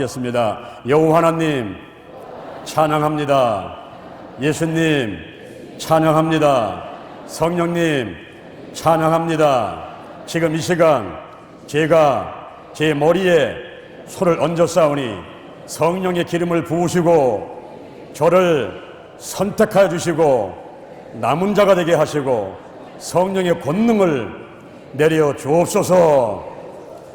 기도하시겠습니다. 여호와 하나님 찬양합니다. 예수님 찬양합니다. 성령님 찬양합니다. 지금 이 시간 제가 제 머리에 손을 얹어 싸우니 성령의 기름을 부으시고 저를 선택하여 주시고 남은 자가 되게 하시고 성령의 권능을 내려 주옵소서.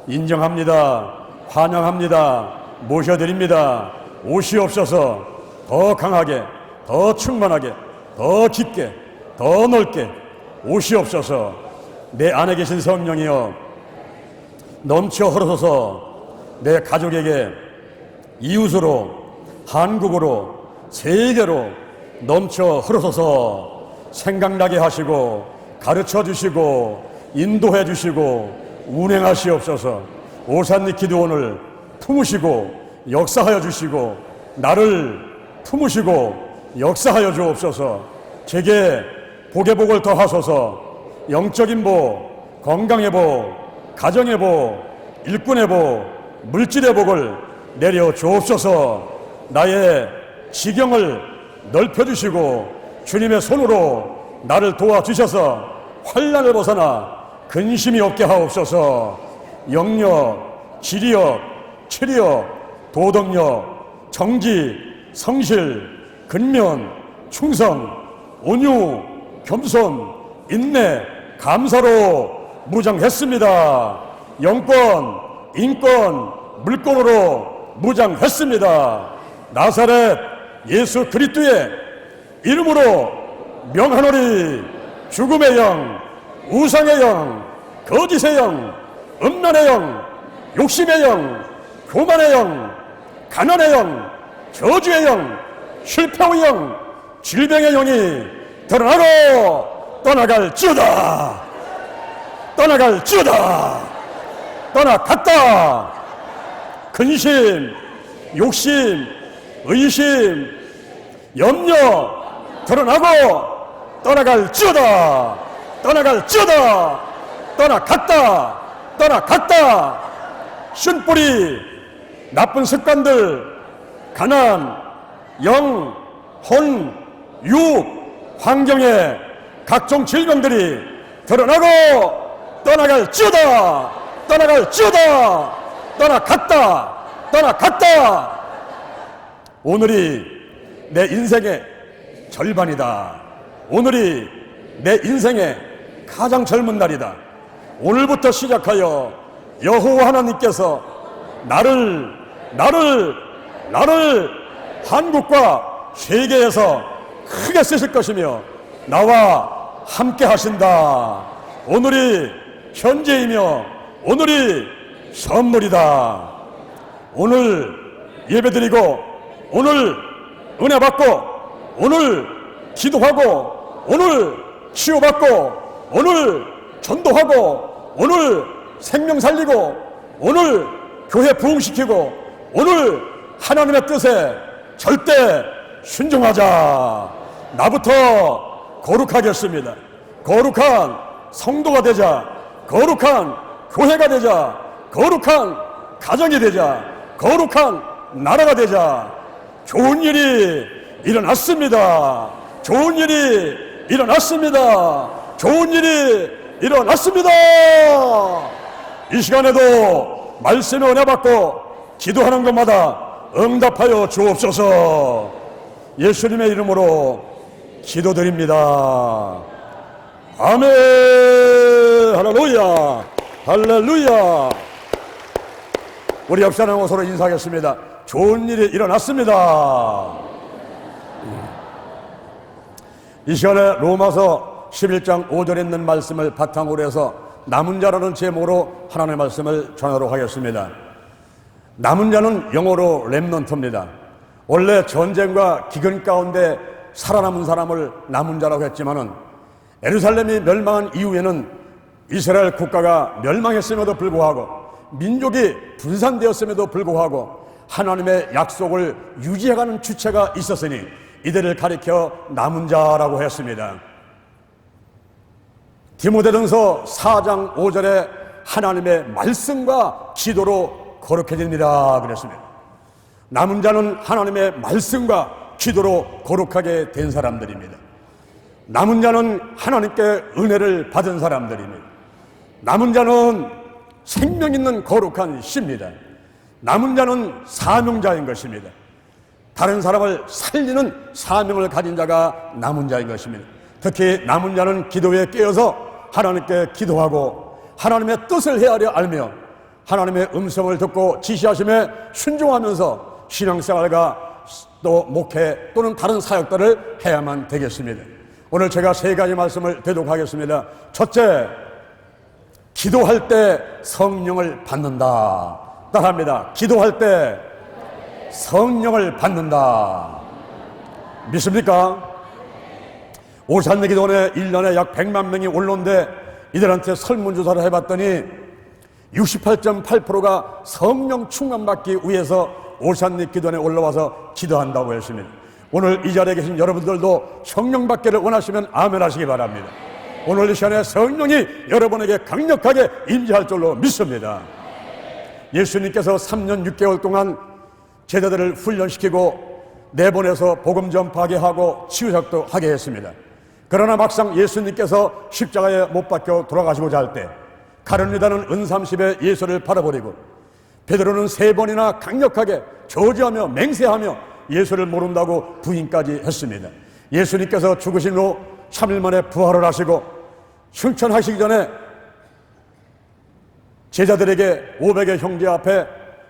인정합니다. 환영합니다. 모셔드립니다. 오시옵소서. 더 강하게, 더 충만하게, 더 깊게, 더 넓게 오시옵소서. 내 안에 계신 성령이여 넘쳐 흐르소서. 내 가족에게, 이웃으로, 한국으로, 세계로 넘쳐 흐르소서. 생각나게 하시고 가르쳐 주시고 인도해 주시고 운행하시옵소서. 오산리 기도원을 품으시고 역사하여 주시고 나를 품으시고 역사하여 주옵소서. 제게 복의 복을 더하소서. 영적인 복, 건강의 복, 가정의 복, 일꾼의 복, 물질의 복을 내려 주옵소서. 나의 지경을 넓혀주시고 주님의 손으로 나를 도와주셔서 환난을 벗어나 근심이 없게 하옵소서. 영력, 지리력, 체력, 도덕력, 정지, 성실, 근면, 충성, 온유, 겸손, 인내, 감사로 무장했습니다. 영권, 인권, 물권으로 무장했습니다. 나사렛 예수 그리스도의 이름으로 명하노니 죽음의 영, 우상의 영, 거짓의 영, 음란의 영, 욕심의 영, 교만의 영, 가난의 영, 저주의 영, 실패의 영, 질병의 영이 드러나고 떠나갈지어다. 떠나갈지어다. 떠나갔다. 근심, 욕심, 의심, 염려 드러나고 떠나갈지어다. 떠나갈지어다. 떠나갔다. 떠나갔다. 쓴뿌리, 나쁜 습관들, 가난, 영, 혼, 육, 환경의 각종 질병들이 드러나고 떠나갈지어다. 떠나갈지어다. 떠나갔다. 떠나갔다. 오늘이 내 인생의 절반이다. 오늘이 내 인생의 가장 젊은 날이다. 오늘부터 시작하여 여호와 하나님께서 나를 한국과 세계에서 크게 쓰실 것이며 나와 함께 하신다. 오늘이 현재이며 오늘이 선물이다. 오늘 예배드리고 오늘 은혜 받고 오늘 기도하고 오늘 치유받고 오늘 전도하고 오늘 생명 살리고 오늘 교회 부흥시키고 오늘 하나님의 뜻에 절대 순종하자. 나부터 거룩하겠습니다. 거룩한 성도가 되자. 거룩한 교회가 되자. 거룩한 가정이 되자. 거룩한 나라가 되자. 좋은 일이 일어났습니다. 좋은 일이 일어났습니다. 좋은 일이 일어났습니다. 이 시간에도 말씀의 은혜 받고 기도하는 것마다 응답하여 주옵소서. 예수님의 이름으로 기도드립니다. 아멘. 할렐루야. 할렐루야. 우리 옆 사람하고 서로 인사하겠습니다. 좋은 일이 일어났습니다. 이 시간에 로마서 11장 5절에 있는 말씀을 바탕으로 해서 남은 자라는 제목으로 하나님의 말씀을 전하도록 하겠습니다. 남은 자는 영어로 렘넌트입니다. 원래 전쟁과 기근 가운데 살아남은 사람을 남은 자라고 했지만은 예루살렘이 멸망한 이후에는 이스라엘 국가가 멸망했음에도 불구하고 민족이 분산되었음에도 불구하고 하나님의 약속을 유지해가는 주체가 있었으니 이들을 가리켜 남은 자라고 했습니다. 디모데전서 4장 5절에 하나님의 말씀과 기도로 거룩해집니다 그랬습니다. 남은 자는 하나님의 말씀과 기도로 거룩하게 된 사람들입니다. 남은 자는 하나님께 은혜를 받은 사람들입니다. 남은 자는 생명 있는 거룩한 씨입니다. 남은 자는 사명자인 것입니다. 다른 사람을 살리는 사명을 가진 자가 남은 자인 것입니다. 특히 남은 자는 기도에 깨어서 하나님께 기도하고 하나님의 뜻을 헤아려 알며 하나님의 음성을 듣고 지시하심에 순종하면서 신앙생활과 또 목회 또는 다른 사역들을 해야만 되겠습니다. 오늘 제가 세 가지 말씀을 대독하겠습니다. 첫째, 기도할 때 성령을 받는다. 따라합니다. 기도할 때 성령을 받는다. 믿습니까? 오산내기도원에 1년에 약 100만 명이 올라오는데 이들한테 설문조사를 해봤더니 68.8%가 성령 충만받기 위해서 오산내기도원에 올라와서 기도한다고 했습니다. 오늘 이 자리에 계신 여러분들도 성령 받기를 원하시면 아멘 하시기 바랍니다. 오늘 이 시간에 성령이 여러분에게 강력하게 임재할 줄로 믿습니다. 예수님께서 3년 6개월 동안 제자들을 훈련시키고 내보내서 복음 전파하게 하고 치유작도 하게 했습니다. 그러나 막상 예수님께서 십자가에 못 박혀 돌아가시고자 할 때 가룟 유다는 은삼십에 예수를 팔아버리고 베드로는 3번이나 강력하게 저주하며 맹세하며 예수를 모른다고 부인까지 했습니다. 예수님께서 죽으신 후 3일 만에 부활을 하시고 승천하시기 전에 제자들에게 500의 형제 앞에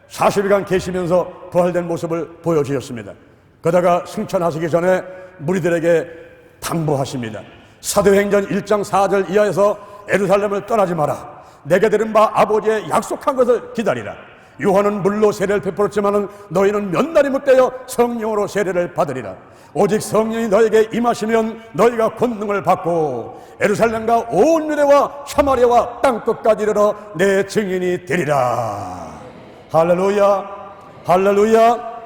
40일간 계시면서 부활된 모습을 보여주셨습니다. 그러다가 승천하시기 전에 무리들에게 당부하십니다. 사도행전 1장 4절 이하에서 예루살렘을 떠나지 마라. 내게 들은 바 아버지의 약속한 것을 기다리라. 요한은 물로 세례를 베풀었지만 너희는 몇 날이 못되어 성령으로 세례를 받으리라. 오직 성령이 너에게 임하시면 너희가 권능을 받고 예루살렘과 온 유대와 사마리아와 땅끝까지 이르러 내 증인이 되리라. 할렐루야, 할렐루야.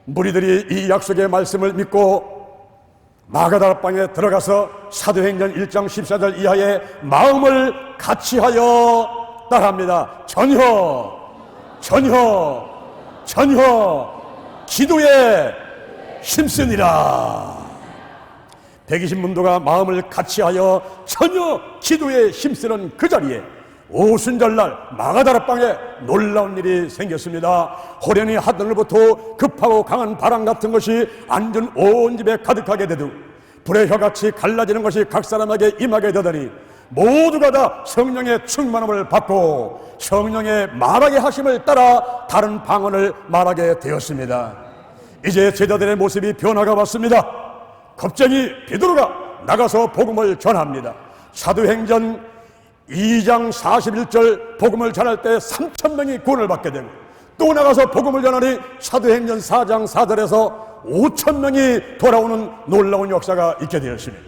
무리들이 이 약속의 말씀을 믿고 마가다락방에 들어가서 사도행전 1장 14절 이하에 마음을 같이하여 따라합니다. 전혀 기도에 힘쓰니라. 120문도가 마음을 같이하여 전혀 기도에 힘쓰는 그 자리에 오순절날 마가다락방에 놀라운 일이 생겼습니다. 호련히 하늘로부터 급하고 강한 바람 같은 것이 앉은 온 집에 가득하게 되듯 불의 혀같이 갈라지는 것이 각 사람에게 임하게 되더니 모두가 다 성령의 충만함을 받고 성령의 말하게 하심을 따라 다른 방언을 말하게 되었습니다. 이제 제자들의 모습이 변화가 왔습니다. 겁쟁이 베드로가 나가서 복음을 전합니다. 사도행전 2장 41절 복음을 전할 때 3,000명이 구원을 받게 되고 또 나가서 복음을 전하니 사도행전 4장 4절에서 5,000명이 돌아오는 놀라운 역사가 있게 되었습니다.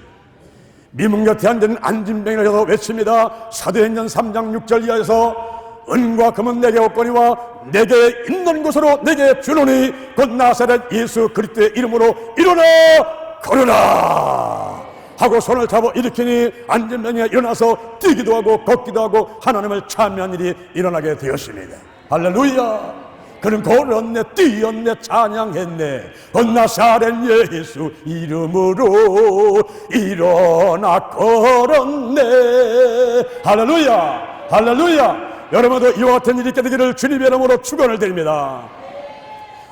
미문 곁에 앉은 안진뱅이라서 외칩니다. 사도행전 3장 6절 이하에서 은과 금은 내게 없거니와 내게 있는 것으로 내게 주노니 곧 나사렛 예수 그리스도의 이름으로 일어나 걸으라 하고 손을 잡아 일으키니 안진뱅이가 일어나서 뛰기도 하고 걷기도 하고 하나님을 찬미한 일이 일어나게 되었습니다. 할렐루야. 그는 걸었네, 뛰었네, 찬양했네. 나사렛 예수 이름으로 일어나 걸었네. 할렐루야, 할렐루야. 여러분도 이와 같은 일이 있게 되기를 주님의 이름으로 축원을 드립니다.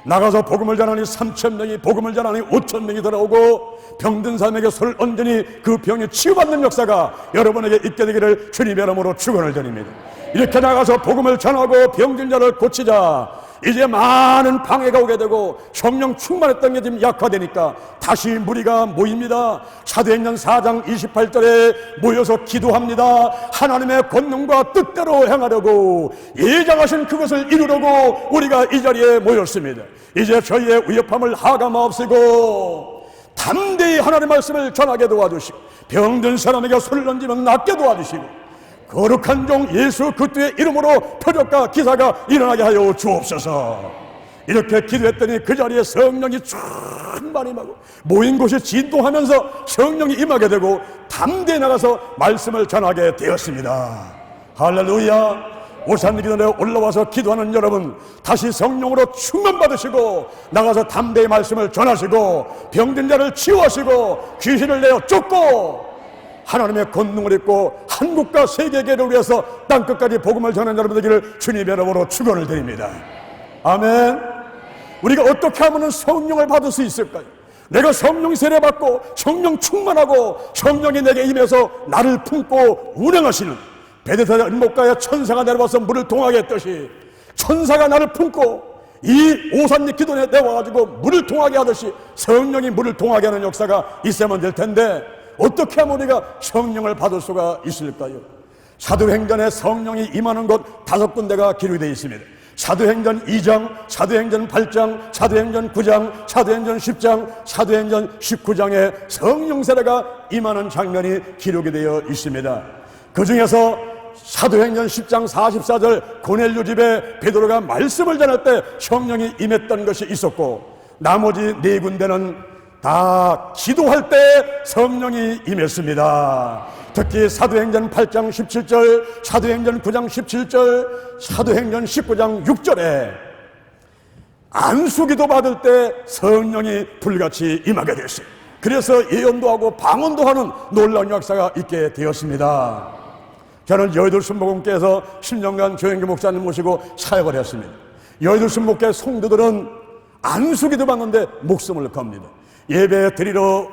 나가서 복음을 전하니 3,000명이, 복음을 전하니 5,000명이 돌아오고 병든 사람에게 손을 얹으니 그 병이 치유받는 역사가 여러분에게 있게 되기를 주님의 이름으로 축원을 드립니다. 이렇게 나가서 복음을 전하고 병든 자를 고치자 이제 많은 방해가 오게 되고 성령 충만했던 게 지금 약화되니까 다시 무리가 모입니다. 사도행전 4장 28절에 모여서 기도합니다. 하나님의 권능과 뜻대로 행하려고 예정하신 그것을 이루려고 우리가 이 자리에 모였습니다. 이제 저희의 위협함을 하감하옵시고 담대히 하나님의 말씀을 전하게 도와주시고 병든 사람에게 손을 얹으면 낫게 도와주시고 거룩한 종 예수 그리스도의 이름으로 표적과 기사가 일어나게 하여 주옵소서. 이렇게 기도했더니 그 자리에 성령이 충만히 임하고 모인 곳이 진동하면서 성령이 임하게 되고 담대히 나가서 말씀을 전하게 되었습니다. 할렐루야. 오산리에 올라와서 기도하는 여러분, 다시 성령으로 충만받으시고 나가서 담대히 말씀을 전하시고 병든 자를 치유하시고 귀신을 내어 쫓고 하나님의 권능을 입고 한국과 세계계를 위해서 땅끝까지 복음을 전하는 여러분 되기를 주님의 이름으로 축원을 드립니다. 아멘. 우리가 어떻게 하면 성령을 받을 수 있을까요? 내가 성령 세례받고 성령 충만하고 성령이 내게 임해서 나를 품고 운행하시는 베데스다 연못가에 천사가 내려와서 물을 동하게 했듯이 천사가 나를 품고 이 오산리 기도에 내와가지고 물을 동하게 하듯이 성령이 물을 동하게 하는 역사가 있으면 될 텐데 어떻게 하면 우리가 성령을 받을 수가 있을까요? 사도행전에 성령이 임하는 곳 5군데가 기록이 되어 있습니다. 사도행전 2장, 사도행전 8장, 사도행전 9장, 사도행전 10장, 사도행전 19장에 성령 세례가 임하는 장면이 기록이 되어 있습니다. 그 중에서 사도행전 10장 44절 고넬료 집에 베드로가 말씀을 전할 때 성령이 임했던 것이 있었고, 나머지 4군데는 다 기도할 때 성령이 임했습니다. 특히 사도행전 8장 17절, 사도행전 9장 17절, 사도행전 19장 6절에 안수기도 받을 때 성령이 불같이 임하게 됐어요. 그래서 예언도 하고 방언도 하는 놀라운 역사가 있게 되었습니다. 저는 여의도 순복음교회에서 10년간 조영기 목사님 모시고 사역을 했습니다. 여의도 순복음교회 성도들은 안수기도 받는데 목숨을 겁니다. 예배 드리러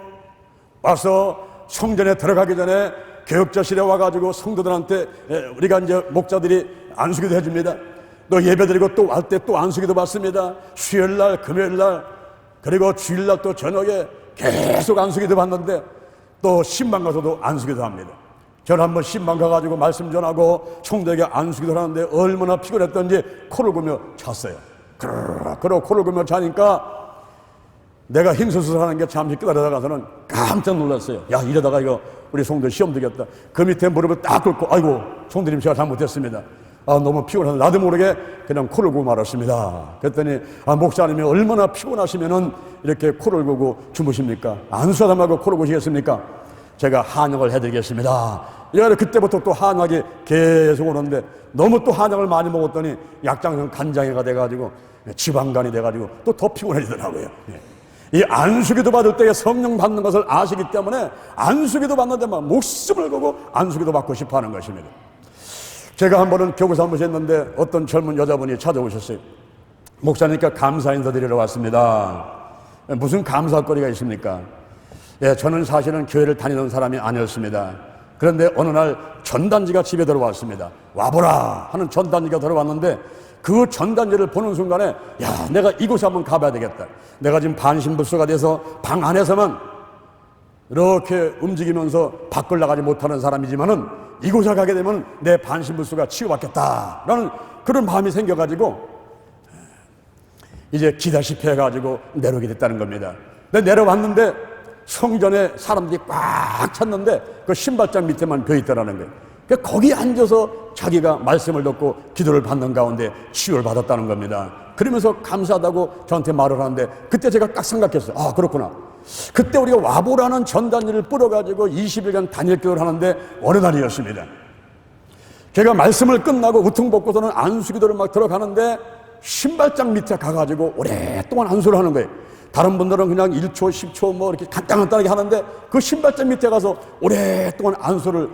와서 성전에 들어가기 전에 교역자실에 와가지고 성도들한테 우리가 이제 목자들이 안수기도 해줍니다. 또 예배 드리고 또 할 때 또 안수기도 받습니다. 수요일날, 금요일날, 그리고 주일날 또 저녁에 계속 안수기도 받는데 또 신방 가서도 안수기도 합니다. 저는 한번 신방 가가지고 말씀 전하고 성도에게 안수기도 하는데 얼마나 피곤했던지 코를 골며 잤어요. 그러고 코를 골며 자니까 내가 힘수술하는 게 잠시 기다리다가서는 깜짝 놀랐어요. 야, 이러다가 이거 우리 성도 시험 되겠다. 그 밑에 무릎을 딱 꿇고 아이고 성도님 제가 잘못했습니다. 너무 피곤해서 나도 모르게 그냥 코를 고고 말았습니다. 그랬더니 목사님이 얼마나 피곤하시면은 이렇게 코를 고고 주무십니까? 안수하다 말고 코를 고시겠습니까? 제가 한약을 해드리겠습니다. 이래 그때부터 또 한약이 계속 오는데 너무 또 한약을 많이 먹었더니 약장성 간장이가 돼가지고 지방간이 돼가지고 또 더 피곤해지더라고요. 이 안수기도 받을 때에 성령 받는 것을 아시기 때문에 안수기도 받는데 막 목숨을 걸고 안수기도 받고 싶어 하는 것입니다. 제가 한 번은 교구 사무실에 했는데 어떤 젊은 여자분이 찾아오셨어요. 목사님께 감사 인사드리러 왔습니다. 무슨 감사거리가 있습니까? 저는 사실은 교회를 다니는 사람이 아니었습니다. 그런데 어느 날 전단지가 집에 들어왔습니다. 와보라 하는 전단지가 들어왔는데 그 전단지를 보는 순간에 야, 내가 이곳에 한번 가봐야 되겠다. 내가 지금 반신불수가 돼서 방 안에서만 이렇게 움직이면서 밖을 나가지 못하는 사람이지만은 이곳에 가게 되면 내 반신불수가 치유받겠다라는 그런 마음이 생겨가지고 이제 기다시피 해가지고 내려오게 됐다는 겁니다. 근데 내려왔는데 성전에 사람들이 꽉 찼는데 그 신발장 밑에만 벼있더라는 거예요. 그러니까 거기 앉아서 자기가 말씀을 듣고 기도를 받는 가운데 치유를 받았다는 겁니다. 그러면서 감사하다고 저한테 말을 하는데 그때 제가 딱 생각했어요. 아, 그렇구나. 그때 우리가 와보라는 전단지를 뿌려가지고 20일간 단일 기도를 하는데 어느 날이었습니다. 제가 말씀을 끝나고 우퉁벗고서는 안수기도를 막 들어가는데 신발장 밑에 가가지고 오랫동안 안수를 하는 거예요. 다른 분들은 그냥 1초, 10초 뭐 이렇게 간단하게 하는데 그 신발장 밑에 가서 오랫동안 안수를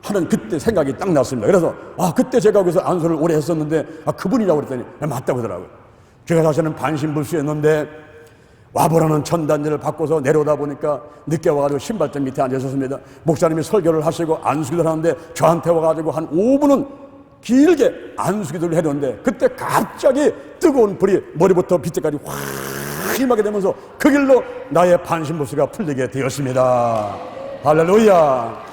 하는 그때 생각이 딱 났습니다. 그래서 그때 제가 거기서 안수를 오래 했었는데 그분이라고 그랬더니 맞다고 하더라고요. 제가 사실은 반신불수였는데 와보라는 전단지를 받고서 내려오다 보니까 늦게 와가지고 신발장 밑에 앉으셨습니다. 목사님이 설교를 하시고 안수기도를 하는데 저한테 와가지고 한 5분은 길게 안수기도를 해놓는데 그때 갑자기 뜨거운 불이 머리부터 밑에까지 확 임하게 되면서 그 길로 나의 반신불수가 풀리게 되었습니다. 할렐루야.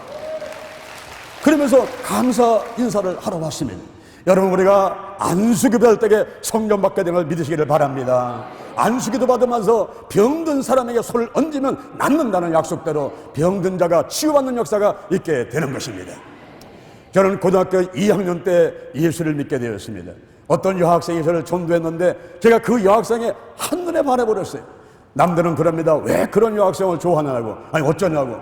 그러면서 감사 인사를 하러 왔습니다. 여러분, 우리가 안수기도 받을 때에 성령 받게 되는 걸 믿으시기를 바랍니다. 안수기도 받으면서 병든 사람에게 손을 얹으면 낫는다는 약속대로 병든 자가 치유받는 역사가 있게 되는 것입니다. 저는 고등학교 2학년 때 예수를 믿게 되었습니다. 어떤 여학생이 저를 전도했는데 제가 그 여학생에 한눈에 반해버렸어요. 남들은 그럽니다. 왜 그런 여학생을 좋아하냐고, 아니 어쩌냐고,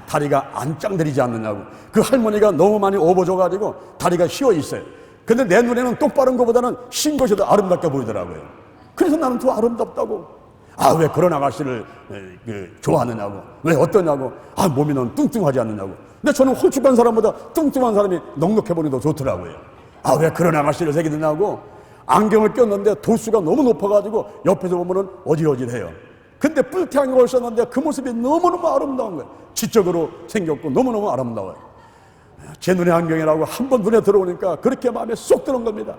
다리가 안 짱들이지 않느냐고. 그 할머니가 너무 많이 업어줘가지고 다리가 휘어 있어요. 근데 내 눈에는 똑바른 것보다는 신 것이 더 아름답게 보이더라고요. 그래서 나는 더 아름답다고. 왜 그런 아가씨를 좋아하느냐고. 왜 어떠냐고. 몸이 넌 뚱뚱하지 않느냐고. 근데 저는 홀쭉한 사람보다 뚱뚱한 사람이 넉넉해 보니 더 좋더라고요. 왜 그런 아가씨를 새기느냐고. 안경을 꼈는데 도수가 너무 높아가지고 옆에서 보면은 어질어질해요. 근데 뿔테 안경을 썼는데 그 모습이 너무너무 아름다운 거예요. 지적으로 생겼고 너무너무 아름다워요. 제 눈의 안경이라고 한 번 눈에 들어오니까 그렇게 마음에 쏙 드는 겁니다.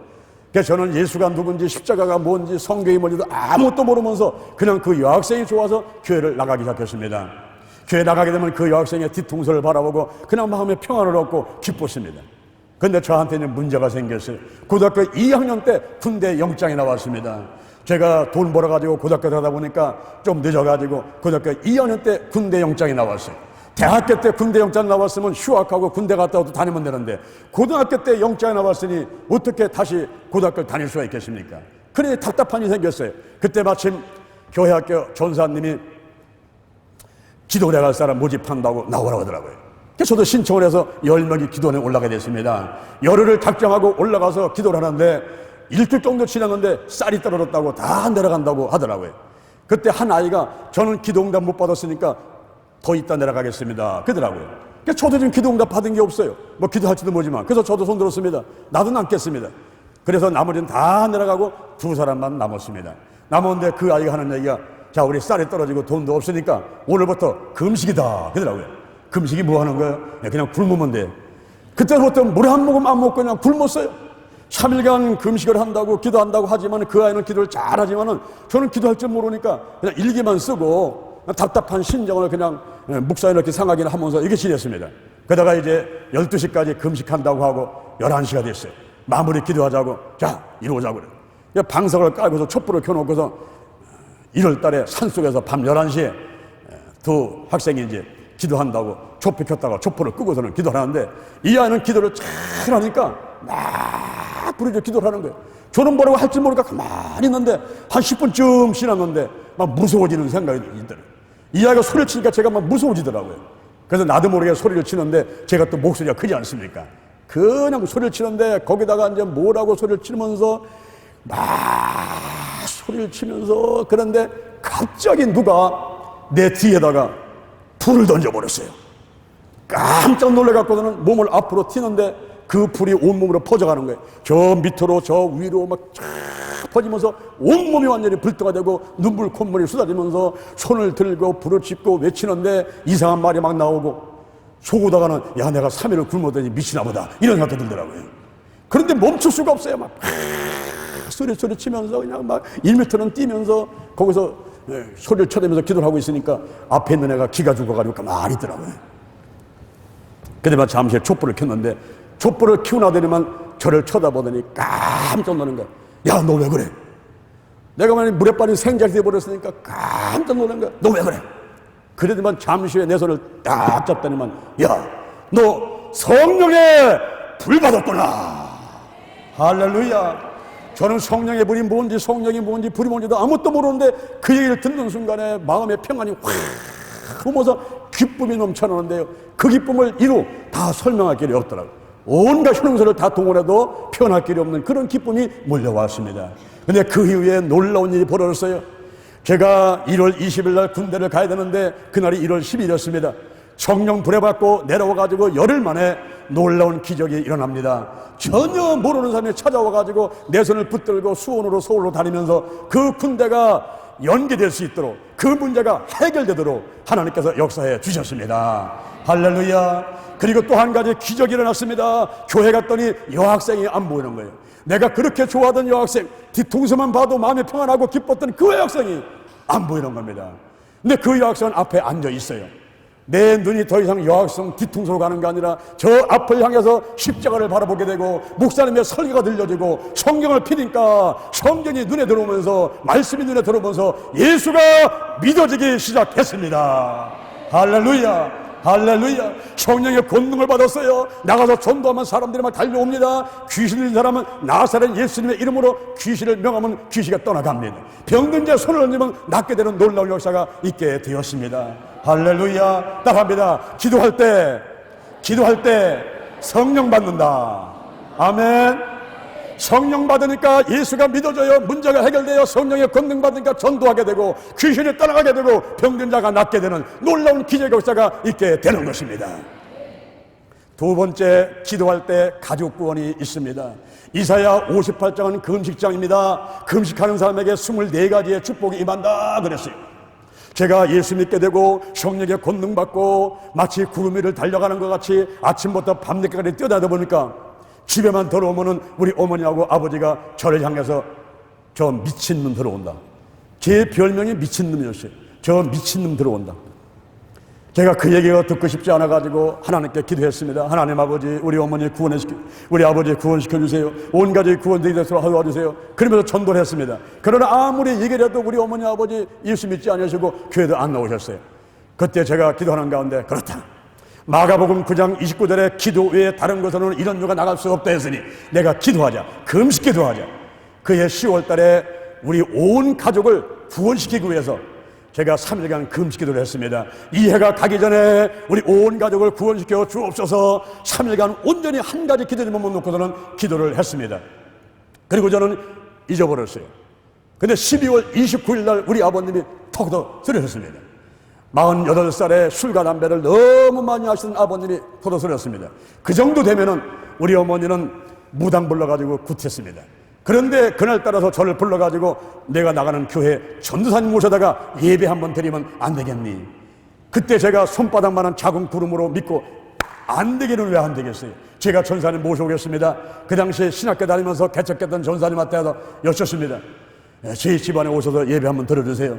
그래서 저는 예수가 누군지 십자가가 뭔지 성경이 뭔지도 아무것도 모르면서 그냥 그 여학생이 좋아서 교회를 나가기 시작했습니다. 교회 나가게 되면 그 여학생의 뒤통수를 바라보고 그냥 마음에 평안을 얻고 기뻤습니다. 근데 저한테는 문제가 생겼어요. 고등학교 2학년 때 군대 영장이 나왔습니다. 제가 돈 벌어가지고 고등학교 가다 보니까 좀 늦어가지고 고등학교 2학년 때 군대 영장이 나왔어요. 대학교 때 군대 영장 나왔으면 휴학하고 군대 갔다 와도 다니면 되는데 고등학교 때 영장이 나왔으니 어떻게 다시 고등학교를 다닐 수가 있겠습니까? 그래 답답한 일이 생겼어요. 그때 마침 교회학교 전사님이 기도원에 갈 사람 모집한다고 나오라고 하더라고요. 그래서 저도 신청을 해서 10명이 기도원에 올라가게 됐습니다. 열흘을 작정하고 올라가서 기도를 하는데 일주일 정도 지났는데 쌀이 떨어졌다고 다 내려간다고 하더라고요. 그때 한 아이가 저는 기도응답 못 받았으니까 더 있다 내려가겠습니다 그러더라고요. 그래서 저도 지금 기도응답 받은 게 없어요. 뭐 기도할지도 모르지만. 그래서 저도 손 들었습니다. 나도 남겠습니다. 그래서 나머지는 다 내려가고 두 사람만 남았습니다. 남았는데 그 아이가 하는 얘기가 자 우리 쌀이 떨어지고 돈도 없으니까 오늘부터 금식이다 그러더라고요. 금식이 뭐 하는 거예요? 그냥 굶으면 돼. 그때부터 물 한 모금 안 먹고 그냥 굶었어요. 3일간 금식을 한다고 기도한다고 하지만 그 아이는 기도를 잘하지만은 저는 기도할 줄 모르니까 그냥 일기만 쓰고 답답한 심정을 그냥 묵사에 이렇게 상하기를 하면서 이렇게 지냈습니다. 그러다가 이제 12시까지 금식한다고 하고 11시가 됐어요. 마무리 기도하자고 자 이러자고 그래. 방석을 깔고서 촛불을 켜놓고서 1월 달에 산속에서 밤 11시에 두 학생이 이제 기도한다고 촛불 켰다가 촛불을 끄고서는 기도하는데 이 아이는 기도를 잘 하니까 막 부르짖어 기도를 하는 거예요. 저는 뭐라고 할지 모르니까 가만히 있는데 한 10분쯤 지났는데 막 무서워지는 생각이 들더라고요. 이 아이가 소리를 치니까 제가 막 무서워지더라고요. 그래서 나도 모르게 소리를 치는데 제가 또 목소리가 크지 않습니까? 그냥 소리를 치는데 거기다가 이제 뭐라고 소리를 치면서 막 소리를 치면서 그런데 갑자기 누가 내 뒤에다가 불을 던져버렸어요. 깜짝 놀래갖고는 몸을 앞으로 튀는데 그 불이 온몸으로 퍼져가는 거예요. 저 밑으로 저 위로 막 쫙 퍼지면서 온몸이 완전히 불떠가 되고 눈물 콧물이 쏟아지면서 손을 들고 불을 짚고 외치는데 이상한 말이 막 나오고 속으다가는 야 내가 3일을 굶었더니 미치나 보다 이런 생각도 들더라고요. 그런데 멈출 수가 없어요. 막 소리 치면서 그냥 막 1m는 뛰면서 거기서 소리를 쳐대면서 기도를 하고 있으니까 앞에 있는 애가 기가 죽어가지고 가만히 있더라고요. 그때만 잠시 촛불을 켰는데 촛불을 켜고 나더니만 저를 쳐다보더니 깜짝 놀란 거야. 야, 너 왜 그래? 내가 만약 물에 빠진 생자리 되어버렸으니까 깜짝 놀란 거야. 너 왜 그래? 그러더니만 잠시 후에 내 손을 딱 잡더니만 야, 너 성령의 불 받았구나. 할렐루야. 저는 성령의 불이 뭔지 성령이 뭔지 불이 뭔지도 아무것도 모르는데 그 얘기를 듣는 순간에 마음의 평안이 확 오면서 기쁨이 넘쳐나는데요. 그 기쁨을 이루 다 설명할 길이 없더라고요. 온갖 형용사를 다 동원해도 표현할 길이 없는 그런 기쁨이 몰려왔습니다. 근데 그 이후에 놀라운 일이 벌어졌어요. 제가 1월 20일 날 군대를 가야 되는데 그날이 1월 10일이었습니다. 성령 불에 받고 내려와가지고 열흘 만에 놀라운 기적이 일어납니다. 전혀 모르는 사람이 찾아와가지고 내 손을 붙들고 수원으로 서울로 다니면서 그 군대가 연계될 수 있도록 그 문제가 해결되도록 하나님께서 역사해 주셨습니다. 할렐루야. 그리고 또 한 가지 기적이 일어났습니다. 교회 갔더니 여학생이 안 보이는 거예요. 내가 그렇게 좋아하던 여학생, 뒤통수만 봐도 마음이 평안하고 기뻤던 그 여학생이 안 보이는 겁니다. 근데 그 여학생은 앞에 앉아 있어요. 내 눈이 더 이상 여학생 뒤통수로 가는 게 아니라 저 앞을 향해서 십자가를 바라보게 되고 목사님의 설교가 들려지고 성경을 피니까 성경이 눈에 들어오면서 말씀이 눈에 들어오면서 예수가 믿어지기 시작했습니다. 할렐루야. 할렐루야. 성령의 권능을 받았어요. 나가서 전도하면 사람들이 막 달려옵니다. 귀신 들린 사람은 나사렛 예수님의 이름으로 귀신을 명하면 귀신이 떠나갑니다. 병든 자 손을 얹으면 낫게 되는 놀라운 역사가 있게 되었습니다. 할렐루야. 따라합니다. 기도할 때 성령 받는다. 아멘. 성령 받으니까 예수가 믿어져요. 문제가 해결돼요. 성령의 권능 받으니까 전도하게 되고 귀신이 떠나가게 되고 병든 자가 낫게 되는 놀라운 기적 역사가 있게 되는 것입니다. 두 번째, 기도할 때 가족 구원이 있습니다. 이사야 58장은 금식장입니다. 금식하는 사람에게 24가지의 축복이 임한다 그랬어요. 제가 예수 믿게 되고 성령의 권능 받고 마치 구름 위를 달려가는 것 같이 아침부터 밤늦게까지 뛰어다니다 보니까 집에만 들어오면은 우리 어머니하고 아버지가 저를 향해서 저 미친놈 들어온다. 제 별명이 미친놈이었어요. 저 미친놈 들어온다. 제가 그 얘기가 듣고 싶지 않아가지고 하나님께 기도했습니다. 하나님 아버지, 우리 어머니 구원시켜, 우리 아버지 구원시켜주세요. 온 가족이 구원되게 되도록 도와주세요. 그러면서 전도를 했습니다. 그러나 아무리 얘기를 해도 우리 어머니 아버지 예수 믿지 않으시고 교회도 안 나오셨어요. 그때 제가 기도하는 가운데 그렇다. 마가복음 9장 29절에 기도 외에 다른 것으로는 이런 누가 나갈 수 없다 했으니 내가 기도하자. 금식 기도하자. 그해 10월 달에 우리 온 가족을 구원시키기 위해서 제가 3일간 금식 기도를 했습니다. 이 해가 가기 전에 우리 온 가족을 구원시켜 주옵소서. 3일간 온전히 한 가지 기도만 놓고서는 기도를 했습니다. 그리고 저는 잊어버렸어요. 근데 12월 29일 날 우리 아버님이 턱도 쓰러졌습니다. 48살에 술과 담배를 너무 많이 하시던 아버님이 턱도 쓰러졌습니다. 그 정도 되면은 우리 어머니는 무당 불러가지고 굿했습니다. 그런데 그날따라서 저를 불러가지고 내가 나가는 교회 전도사님 모셔다가 예배 한번 드리면 안 되겠니? 그때 제가 손바닥만한 작은 구름으로 믿고 안 되기는 왜 안 되겠어요? 제가 전사님 모셔오겠습니다. 그 당시에 신학교 다니면서 개척했던 전사님한테 여쭙습니다. 제 집안에 오셔서 예배 한번 들어주세요.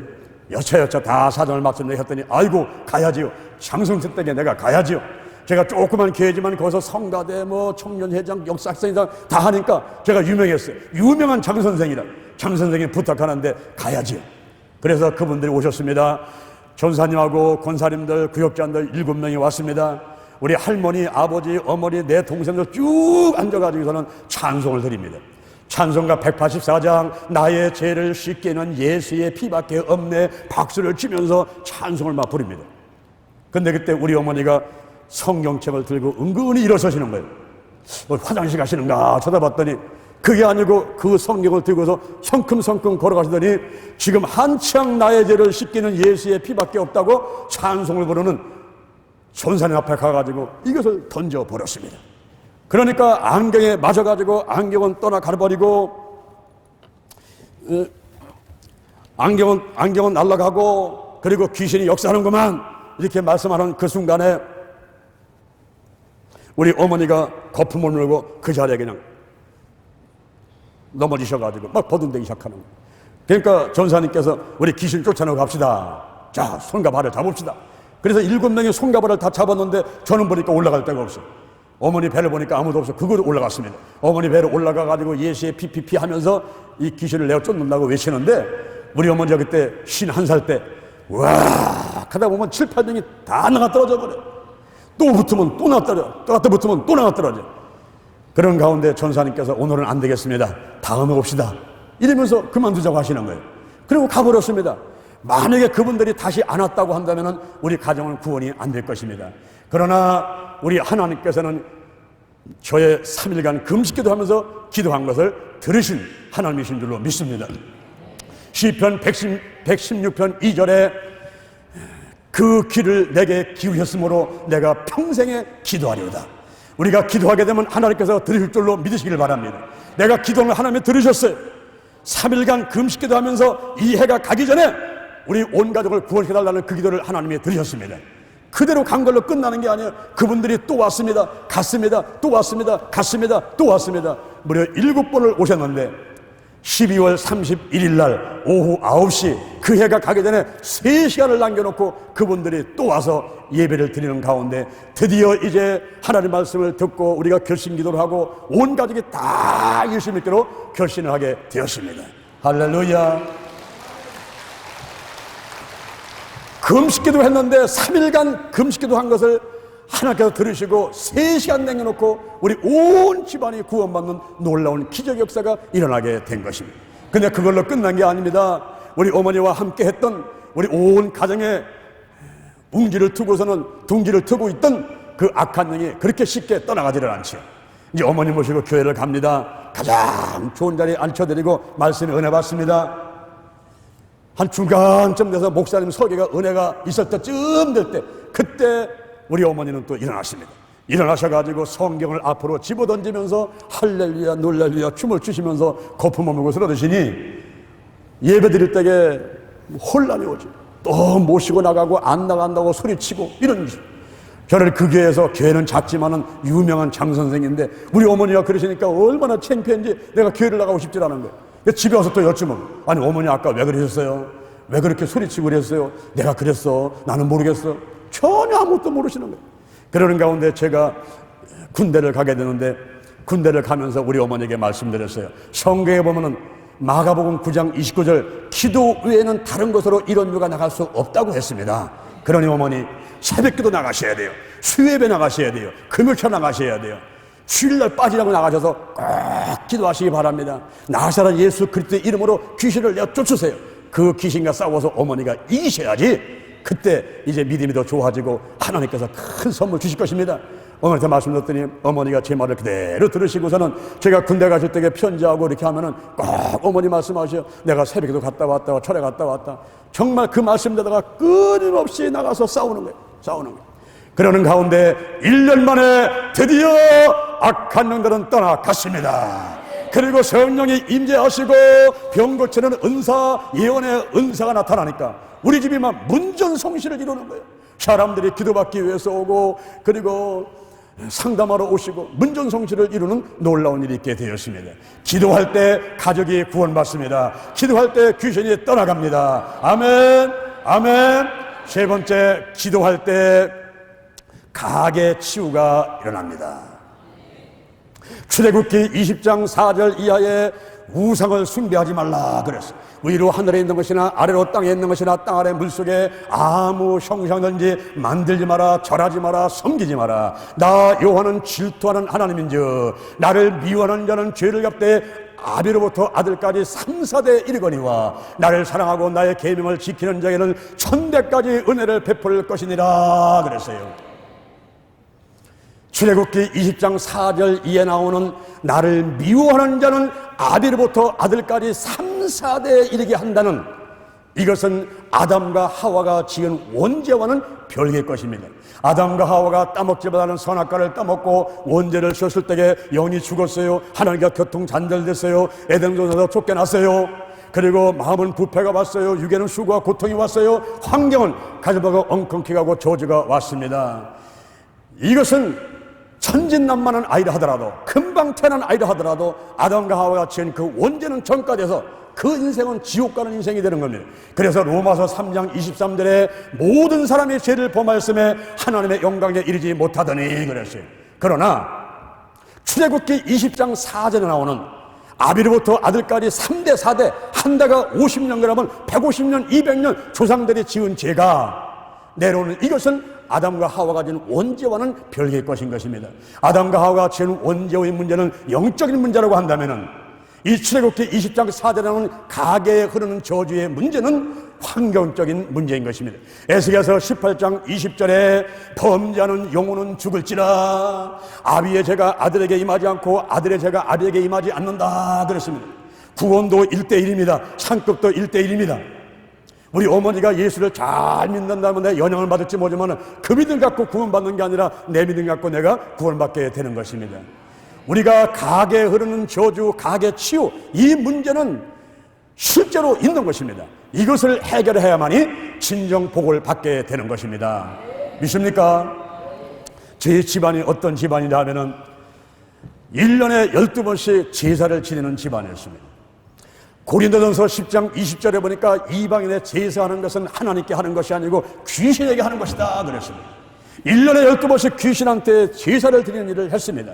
여차여차 다 사정을 말씀드렸더니 아이고 가야지요. 장성철 때에 내가 가야지요. 제가 조그만 교회지만 거기서 성가대 청년회장 역사학생회장 다 하니까 제가 유명했어요. 유명한 장선생이라 장선생이 부탁하는데 가야지요. 그래서 그분들이 오셨습니다. 전사님하고 권사님들 구역장들 7명이 왔습니다. 우리 할머니 아버지 어머니 내 동생들 쭉 앉아가지고서는 찬송을 드립니다. 찬송가 184장 나의 죄를 씻기는 예수의 피밖에 없네 박수를 치면서 찬송을 막 부릅니다. 근데 그때 우리 어머니가 성경책을 들고 은근히 일어서시는 거예요. 화장실 가시는가 쳐다봤더니 그게 아니고 그 성경을 들고서 성큼성큼 걸어가시더니 지금 한창 나의 죄를 씻기는 예수의 피밖에 없다고 찬송을 부르는 전사님 앞에 가가지고 이것을 던져버렸습니다. 그러니까 안경에 맞아가지고 안경은 떠나 가버리고 안경은 날아가고 그리고 귀신이 역사하는구만 이렇게 말씀하는 그 순간에 우리 어머니가 거품을 물고 그 자리에 그냥 넘어지셔가지고 막 버둥대기 시작하는 거예요. 그러니까 전사님께서 우리 귀신 쫓아내고 갑시다. 자, 손과 발을 잡읍시다. 그래서 7명이 손과 발을 다 잡았는데 저는 보니까 올라갈 데가 없어요. 어머니 배를 보니까 아무도 없어. 그거로 올라갔습니다. 어머니 배로 올라가가지고 예수의 피피피 하면서 이 귀신을 내어 쫓는다고 외치는데 우리 어머니가 그때 51살 때 와 하다 보면 7, 8명이 다 나가 떨어져 버려요. 또 붙으면 또 나가 떨어져. 또 갖다 붙으면 또 나가 떨어져. 그런 가운데 전사님께서 오늘은 안 되겠습니다. 다음에 옵시다. 이러면서 그만두자고 하시는 거예요. 그리고 가버렸습니다. 만약에 그분들이 다시 안 왔다고 한다면 우리 가정은 구원이 안 될 것입니다. 그러나 우리 하나님께서는 저의 3일간 금식기도 하면서 기도한 것을 들으신 하나님이신 줄로 믿습니다. 시편 116편 2절에 그 귀를 내게 기울였으므로 내가 평생에 기도하리로다. 우리가 기도하게 되면 하나님께서 들으실 줄로 믿으시길 바랍니다. 내가 기도하면 하나님이 들으셨어요. 3일간 금식기도 하면서 이 해가 가기 전에 우리 온 가족을 구원해달라는 그 기도를 하나님이 들으셨습니다. 그대로 간 걸로 끝나는 게 아니에요. 그분들이 또 왔습니다. 갔습니다. 또 왔습니다. 갔습니다. 또 왔습니다. 무려 7번을 오셨는데 12월 31일 날 오후 9시 그 해가 가기 전에 3시간을 남겨놓고 그분들이 또 와서 예배를 드리는 가운데 드디어 이제 하나님의 말씀을 듣고 우리가 결심기도를 하고 온 가족이 다 예수 믿기로 결심을 하게 되었습니다. 할렐루야. 금식기도 했는데 3일간 금식기도 한 것을 하나님께서 들으시고 3시간 남겨놓고 우리 온 집안이 구원받는 놀라운 기적 역사가 일어나게 된 것입니다. 근데 그걸로 끝난 게 아닙니다. 우리 어머니와 함께 했던 우리 온 가정에 둥지를 트고 있던 그 악한 영이 그렇게 쉽게 떠나가지를 않죠. 이제 어머니 모시고 교회를 갑니다. 가장 좋은 자리에 앉혀드리고 말씀에 은혜 받습니다. 한 중간쯤 돼서 목사님 설교가 은혜가 있을 때쯤 될 때, 그때 우리 어머니는 또 일어나십니다. 일어나셔가지고 성경을 앞으로 집어던지면서 할렐루야 놀랄루야 춤을 추시면서 거품 없는 곳으로 드시니 예배 드릴 때에 혼란이 오죠. 또 모시고 나가고 안 나간다고 소리치고 이런 일. 저를 그 교회에서, 교회는 작지만은 유명한 장선생인데 우리 어머니가 그러시니까 얼마나 창피한지 내가 교회를 나가고 싶지 않은 거예요. 집에 와서 또 여쭈면, 아니 어머니 아까 왜 그러셨어요? 왜 그렇게 소리치고 그랬어요? 내가 그랬어? 나는 모르겠어. 전혀 아무것도 모르시는 거예요. 그러는 가운데 제가 군대를 가게 되는데, 군대를 가면서 우리 어머니에게 말씀드렸어요. 성경에 보면은 마가복음 9장 29절 기도 외에는 다른 것으로 이런 유가 나갈 수 없다고 했습니다. 그러니 어머니 새벽기도 나가셔야 돼요. 수요예배 나가셔야 돼요. 금요일 나가셔야 돼요. 주일날 빠지라고 나가셔서 꼭 기도하시기 바랍니다. 나사렛 예수 그리스도의 이름으로 귀신을 내어 쫓으세요. 그 귀신과 싸워서 어머니가 이기셔야지 그때 이제 믿음이 더 좋아지고 하나님께서 큰 선물 주실 것입니다. 어머니한테 말씀드렸더니 어머니가 제 말을 그대로 들으시고서는 제가 군대 가실 때 편지하고 이렇게 하면은 꼭 어머니 말씀하셔. 내가 새벽에도 갔다 왔다, 철에 갔다 왔다. 정말 그 말씀대다가 끊임없이 나가서 싸우는 거예요. 싸우는 거예요. 그러는 가운데 1년 만에 드디어 악한 영들은 떠나갔습니다. 그리고 성령이 임재하시고 병 고치는 은사, 예언의 은사가 나타나니까 우리 집이 막 문전성시를 이루는 거예요. 사람들이 기도받기 위해서 오고, 그리고 상담하러 오시고 문전성시를 이루는 놀라운 일이 있게 되었습니다. 기도할 때 가족이 구원받습니다. 기도할 때 귀신이 떠나갑니다. 아멘, 아멘. 세 번째, 기도할 때 가계 치유가 일어납니다. 출애굽기 20장 4절 이하에 우상을 숭배하지 말라 그랬어요. 위로 하늘에 있는 것이나 아래로 땅에 있는 것이나 땅 아래 물속에 아무 형상든지 만들지 마라, 절하지 마라, 섬기지 마라. 나 여호와는 질투하는 하나님인즉 나를 미워하는 자는 죄를 갚되 아비로부터 아들까지 3, 4대 이르거니와 나를 사랑하고 나의 계명을 지키는 자에게는 1000대까지 은혜를 베풀 것이니라 그랬어요. 출애굽기 20장 4절 이에 나오는 나를 미워하는 자는 아비로부터 아들까지 3, 4대에 이르게 한다는, 이것은 아담과 하와가 지은 원죄와는 별개의 것입니다. 아담과 하와가 따먹지 못하는 선악과를 따먹고 원죄를 지었을 때에 영이 죽었어요. 하나님과 교통 단절됐어요. 에덴동산에서 쫓겨났어요. 그리고 마음은 부패가 왔어요. 육에는 수고와 고통이 왔어요. 환경은 가져다가 엉겅퀴 가고 저주가 왔습니다. 이것은 천진난만한 아이라 하더라도, 금방 태어난 아이라 하더라도 아담과 하와가 지은 그 원죄는 전까지 해서 그 인생은 지옥 가는 인생이 되는 겁니다. 그래서 로마서 3장 23절에 모든 사람이 죄를 범하였음에 하나님의 영광에 이르지 못하더니 그랬어요. 그러나 출애굽기 20장 4절에 나오는 아비로부터 아들까지 3대 4대 한 대가 50년 그러면 150년 200년 조상들이 지은 죄가 내려오는, 이것은 아담과 하와가 지은 원죄와는 별개의 것인 것입니다. 아담과 하와가 지은 원죄의 문제는 영적인 문제라고 한다면은 이 출애굽기 20장 4절에 나오는 가계에 흐르는 저주의 문제는 환경적인 문제인 것입니다. 에스겔서 18장 20절에 범죄하는 영혼은 죽을지라 아비의 죄가 아들에게 임하지 않고 아들의 죄가 아비에게 임하지 않는다 그랬습니다. 구원도 1:1입니다. 상급도 1:1입니다. 우리 어머니가 예수를 잘 믿는다면 내가 영향을 받을지 모르지만 그 믿음 갖고 구원받는 게 아니라 내 믿음 갖고 내가 구원받게 되는 것입니다. 우리가 가계에 흐르는 저주, 가계 치유, 이 문제는 실제로 있는 것입니다. 이것을 해결해야만이 진정 복을 받게 되는 것입니다. 믿습니까? 제 집안이 어떤 집안이냐 하면은 1년에 12번씩 제사를 지내는 집안이었습니다. 고린도전서 10장 20절에 보니까 이방인의 제사하는 것은 하나님께 하는 것이 아니고 귀신에게 하는 것이다 그랬습니다. 1년에 12번씩 귀신한테 제사를 드리는 일을 했습니다.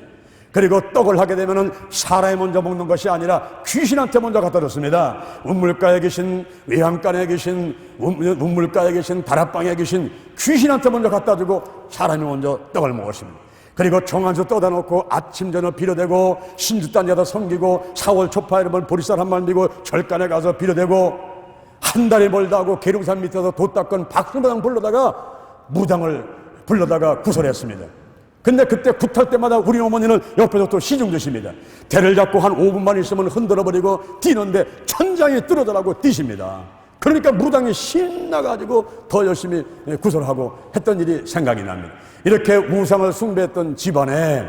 그리고 떡을 하게 되면은 사람이 먼저 먹는 것이 아니라 귀신한테 먼저 갖다 줬습니다. 운물가에 계신, 외양간에 계신, 운물가에 계신, 다락방에 계신 귀신한테 먼저 갖다 주고 사람이 먼저 떡을 먹었습니다. 그리고 정한수 떠다 놓고 아침 저녁 비료대고 신주단지에다 섬기고 4월 초파에 보리쌀 한 말 들고 절간에 가서 비료대고 한 달이 멀다 하고 계룡산 밑에서 돛 닦은 박수무당 불러다가 무당을 불러다가 구설했습니다. 근데 그때 굿할 때마다 우리 어머니는 옆에서 또 시중 드십니다. 대를 잡고 한 5분만 있으면 흔들어버리고 뛰는데 천장이 뚫어져라고 뛰십니다. 그러니까 무당이 신나가지고 더 열심히 구설하고 했던 일이 생각이 납니다. 이렇게 우상을 숭배했던 집안에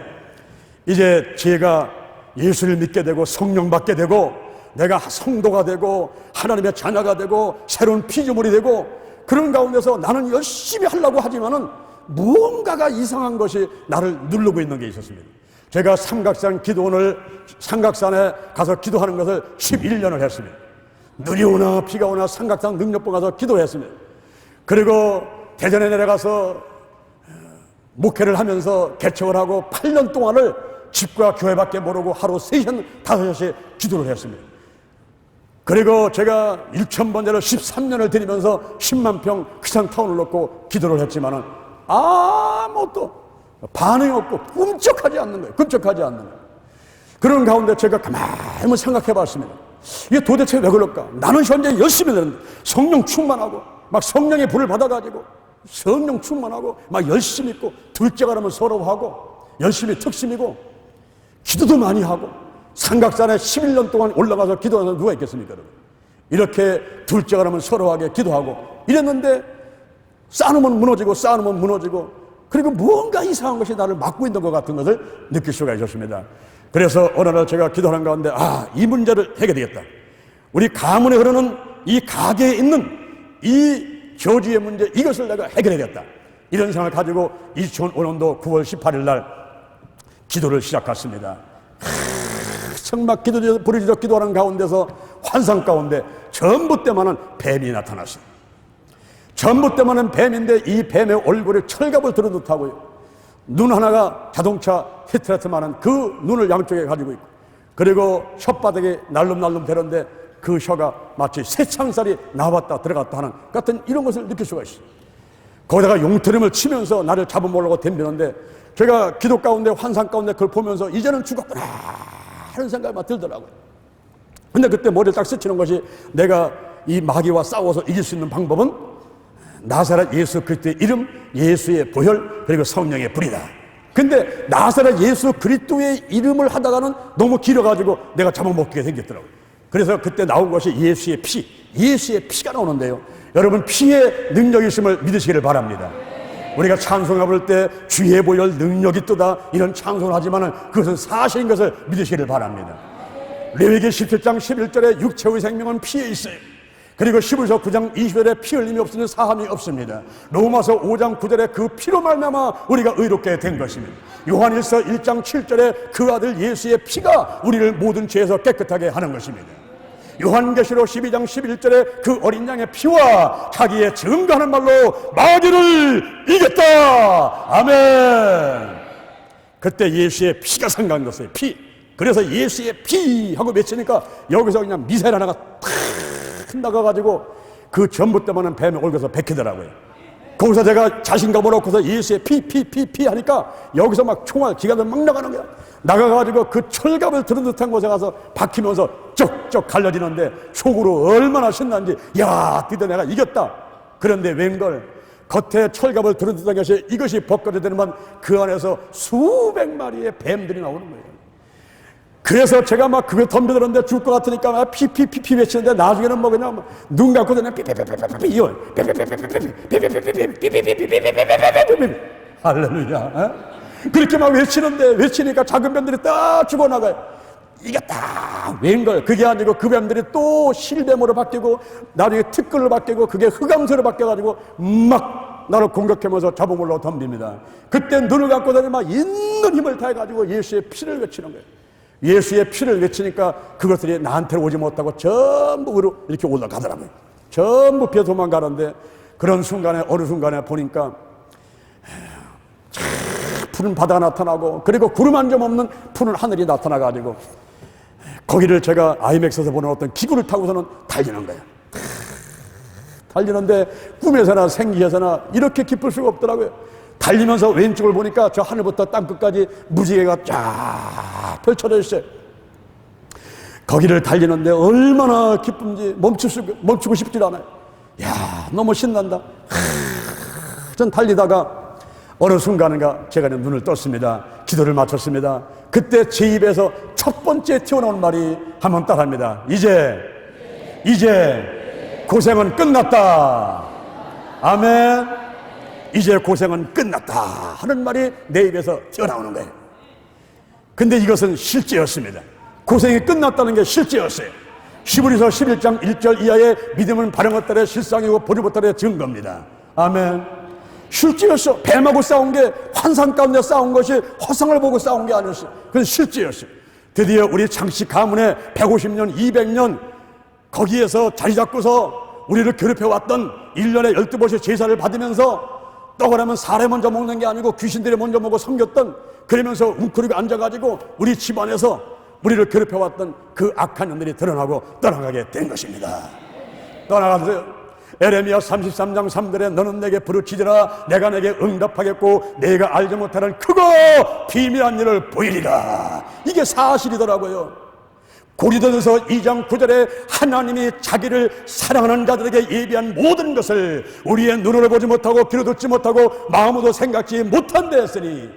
이제 제가 예수를 믿게 되고 성령 받게 되고 내가 성도가 되고 하나님의 자녀가 되고 새로운 피조물이 되고 그런 가운데서 나는 열심히 하려고 하지만은 무언가가 이상한 것이 나를 누르고 있는 게 있었습니다. 제가 삼각산 기도원을 삼각산에 가서 기도하는 것을 11년을 했습니다. 눈이 오나 비가 오나 삼각산 능력봉 가서 기도했습니다. 그리고 대전에 내려가서 목회를 하면서 개척을 하고 8년 동안을 집과 교회밖에 모르고 하루 3시간 5시간씩 기도를 했습니다. 그리고 제가 1,000번째로 13년을 드리면서 10만 평 크산타운을 놓고 기도를 했지만은 아무것도 반응이 없고 꿈쩍하지 않는 거예요. 꿈쩍하지 않는 거예요. 그런 가운데 제가 가만히 생각해 봤습니다. 이게 도대체 왜 그럴까? 나는 현재 열심히 되는데 성령 충만하고 막 성령의 불을 받아가지고 성령 충만하고 막 열심히 있고 둘째가 라면 서러워하고 열심히 특심이고 기도도 많이 하고 삼각산에 11년 동안 올라가서 기도하는 사람 누가 있겠습니까? 여러분? 이렇게 둘째가 라면 서러워하게 기도하고 이랬는데 쌓아놓으면 무너지고 쌓아놓으면 무너지고 그리고 무언가 이상한 것이 나를 막고 있는 것 같은 것을 느낄 수가 있었습니다. 그래서 어느 날 제가 기도하는 가운데 이 문제를 해결되겠다. 우리 가문에 흐르는 이 가게에 있는 이 저주의 문제 이것을 내가 해결해야겠다. 이런 생각을 가지고 2005년도 9월 18일 날 기도를 시작했습니다. 정말 부르짖어 기도하는 가운데서 환상 가운데 전부 때만은 뱀이 나타났어요. 전부 때만은 뱀인데 이 뱀의 얼굴에 철갑을 들어놓다고요. 눈 하나가 자동차 히트레트만한 그 눈을 양쪽에 가지고 있고 그리고 혓바닥에 날름날름 대는데 그 혀가 마치 새창살이 나왔다 들어갔다 하는 같은 이런 것을 느낄 수가 있어요. 거기다가 용트림을 치면서 나를 잡아먹으려고 덤비는데 제가 기도 가운데 환상 가운데 그걸 보면서 이제는 죽었구나 하는 생각이 막 들더라고요. 근데 그때 머리를 딱 스치는 것이 내가 이 마귀와 싸워서 이길 수 있는 방법은 나사렛 예수 그리스도의 이름, 예수의 보혈, 그리고 성령의 불이다. 근데 나사렛 예수 그리스도의 이름을 하다가는 너무 길어가지고 내가 잡아먹게 생겼더라고요. 그래서 그때 나온 것이 예수의 피, 예수의 피가 나오는데요. 여러분 피의 능력이 있음을 믿으시기를 바랍니다. 우리가 찬송해 볼 때 주의 보혈 능력이 있도다 이런 찬송을 하지만은 그것은 사실인 것을 믿으시기를 바랍니다. 레위기 17장 11절에 육체의 생명은 피에 있어요. 그리고 히브리서 9장 20절에 피 흘림이 없으면 사함이 없습니다. 로마서 5장 9절에 그 피로 말미암아 우리가 의롭게 된 것입니다. 요한일서 1장 7절에 그 아들 예수의 피가 우리를 모든 죄에서 깨끗하게 하는 것입니다. 요한계시록 12장 11절에 그 어린 양의 피와 자기의 증거하는 말로 마귀를 이겼다. 아멘. 그때 예수의 피가 생각났어요. 피. 그래서 예수의 피 하고 외치니까 여기서 그냥 미사일 하나가 탁 나가가지고 그 전부 때문에 뱀의 얼굴에서 베키더라고요. 거기서 제가 자신감을 얻고서 예수의 피 하니까 여기서 막 총알 기관을 막 나가는 거야. 나가가지고 그 철갑을 들은 듯한 곳에 가서 박히면서 쩍쩍 갈라지는데 속으로 얼마나 신난지 야 드디어 내가 이겼다. 그런데 웬걸 겉에 철갑을 들은 듯한 것이 이것이 벗겨지더니만 그 안에서 수백 마리의 뱀들이 나오는 거예요. 그래서 제가 막 그걸 덤벼들었는데 죽을 것 같으니까 막 피 외치는데 나중에는 뭐 그냥 눈 감고 그냥 삐삐삐삐삐삐 할렐루야. 그렇게 막 외치니까 작은 뱀들이 딱 죽어나가요. 이겼다. 웬걸 그게 아니고 그 뱀들이 또 실뱀으로 바뀌고 나중에 티끌로 바뀌고 그게 흑암새로 바뀌어가지고 막 나를 공격하면서 잡아먹으려고 덤빕니다. 그때 눈을 감고 다니 막 있는 힘을 다해가지고 예수의 피를 외치는 거예요. 예수의 피를 외치니까 그것들이 나한테 오지 못하고 전부 위로 이렇게 올라가더라고요. 전부 피해 도망가는데 그런 순간에 어느 순간에 보니까 푸른 바다가 나타나고 그리고 구름 한 점 없는 푸른 하늘이 나타나가지고 거기를 제가 아이맥스에서 보는 어떤 기구를 타고서는 달리는 거예요. 달리는데 꿈에서나 생기에서나 이렇게 기쁠 수가 없더라고요. 달리면서 왼쪽을 보니까 저 하늘부터 땅끝까지 무지개가 쫙 펼쳐져 있어요. 거기를 달리는데 얼마나 기쁜지 멈추고 싶지 않아요. 야 너무 신난다. 전 달리다가 어느 순간인가 제가 눈을 떴습니다. 기도를 마쳤습니다. 그때 제 입에서 첫 번째 튀어나온 말이 한번 따라합니다. 이제 고생은 끝났다. 아멘. 이제 고생은 끝났다 하는 말이 내 입에서 튀어나오는 거예요. 근데 이것은 실제였습니다. 고생이 끝났다는 게 실제였어요. 히브리서 11장 1절 이하의 믿음은 바른 것들의 실상이고 보지 못할의 증거입니다. 아멘. 실제였어. 뱀하고 싸운 게 환상 가운데 싸운 것이 허상을 보고 싸운 게 아니었어요. 그건 실제였어요. 드디어 우리 장씨 가문에 150년 200년 거기에서 자리 잡고서 우리를 괴롭혀왔던 1년에 12번씩 제사를 받으면서 떡을 하면 사람이 먼저 먹는 게 아니고 귀신들이 먼저 먹고 섬겼던, 그러면서 웅크리고 앉아가지고 우리 집안에서 우리를 괴롭혀왔던 그 악한 년들이 드러나고 떠나가게 된 것입니다. 떠나가세요. 에레미야 33장 3절에 너는 내게 부르짖으라 내가 내게 응답하겠고 내가 알지 못하는 크고 비밀한 일을 보이리라. 이게 사실이더라고요. 고린도전서 2장 9절에 하나님이 자기를 사랑하는 자들에게 예비한 모든 것을 우리의 눈으로 보지 못하고 귀로 듣지 못하고 마음으로 생각지 못한 데 했으니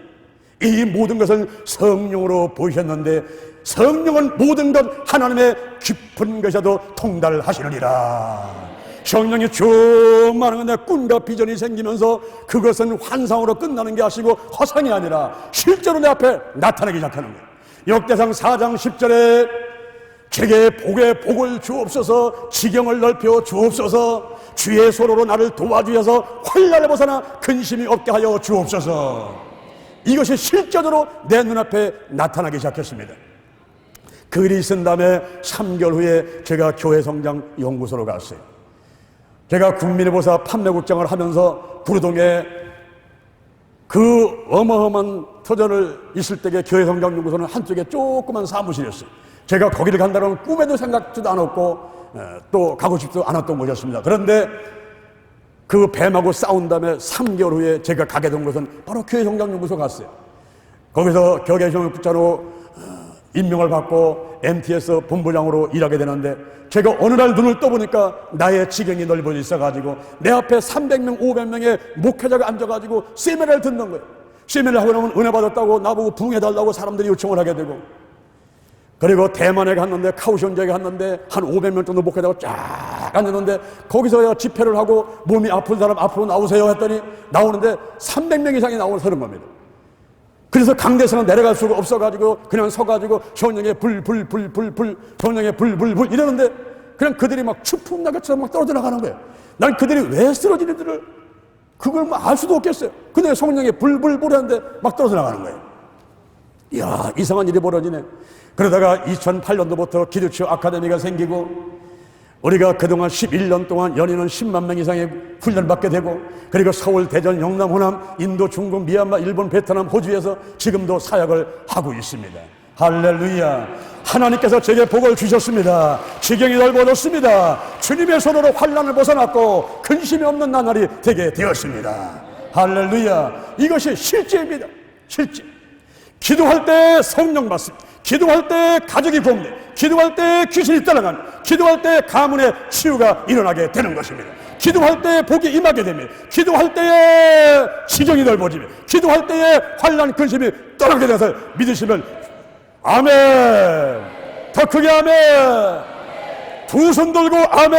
이 모든 것은 성령으로 보이셨는데 성령은 모든 것 하나님의 깊은 것에도 통달하시느니라. 성령이 충만한 꿈과 비전이 생기면서 그것은 환상으로 끝나는 게 아니고 허상이 아니라 실제로 내 앞에 나타나기 시작하는 거예요. 역대상 4장 10절에 제게 복의 복을 주옵소서, 지경을 넓혀 주옵소서, 주의 손으로 나를 도와주셔서 환난을 벗어나 근심이 없게 하여 주옵소서. 이것이 실제적으로 내 눈앞에 나타나기 시작했습니다. 그 일이 있은 다음에 3개월 후에 제가 교회성장 연구소로 갔어요. 제가 국민의보사 판매국장을 하면서 부르동에 그 어마어마한 터전을 있을 때에 교회성장연구소는 한쪽에 조그만 사무실이었어요. 제가 거기를 간다는 꿈에도 생각지도 않았고 또 가고 싶지도 않았던 곳이었습니다. 그런데 그 뱀하고 싸운 다음에 3개월 후에 제가 가게 된 곳은 바로 교회성장연구소 갔어요. 거기서 교계성역부자로 임명을 받고 MTS 본부장으로 일하게 되는데 제가 어느 날 눈을 떠보니까 나의 지경이 넓어져 있어가지고 내 앞에 300명 500명의 목회자가 앉아가지고 세미나를 듣는 거예요. 세미나를 하고 나면 은혜 받았다고 나보고 부흥해달라고 사람들이 요청을 하게 되고, 그리고 대만에 갔는데 카오션지역에 갔는데 한 500명 정도 목회자가 쫙 앉았는데 거기서 집회를 하고 몸이 아픈 사람 앞으로 나오세요 했더니 나오는데 300명 이상이 나오는 서는 겁니다. 그래서 강대상은 내려갈 수가 없어가지고 그냥 서가지고 성령의 불 성령의 불 이러는데 그냥 그들이 막 추풍낙엽처럼 막 떨어져 나가는 거예요. 난 그들이 왜 쓰러지는지를 그걸 뭐 알 수도 없겠어요. 근데 성령의 불 하는데 막 떨어져 나가는 거예요. 이야, 이상한 일이 벌어지네. 그러다가 2008년도부터 기도처 아카데미가 생기고 우리가 그동안 11년 동안 연인은 10만 명 이상의 훈련을 받게 되고, 그리고 서울, 대전, 영남, 호남, 인도, 중국, 미얀마, 일본, 베트남, 호주에서 지금도 사역을 하고 있습니다. 할렐루야. 하나님께서 제게 복을 주셨습니다. 지경이 넓어졌습니다. 주님의 손으로 환난을 벗어났고 근심이 없는 나날이 되게 되었습니다. 할렐루야. 이것이 실제입니다. 실제. 기도할 때 성령 받습니다. 기도할 때 가족이 구원돼, 기도할 때 귀신이 떠나간, 기도할 때 가문의 치유가 일어나게 되는 것입니다. 기도할 때 복이 임하게 됩니다. 기도할 때에 지경이 넓어지며, 기도할 때에 환난 근심이 떠나게 돼서 믿으시면 아멘. 더 크게 아멘. 두 손 들고 아멘.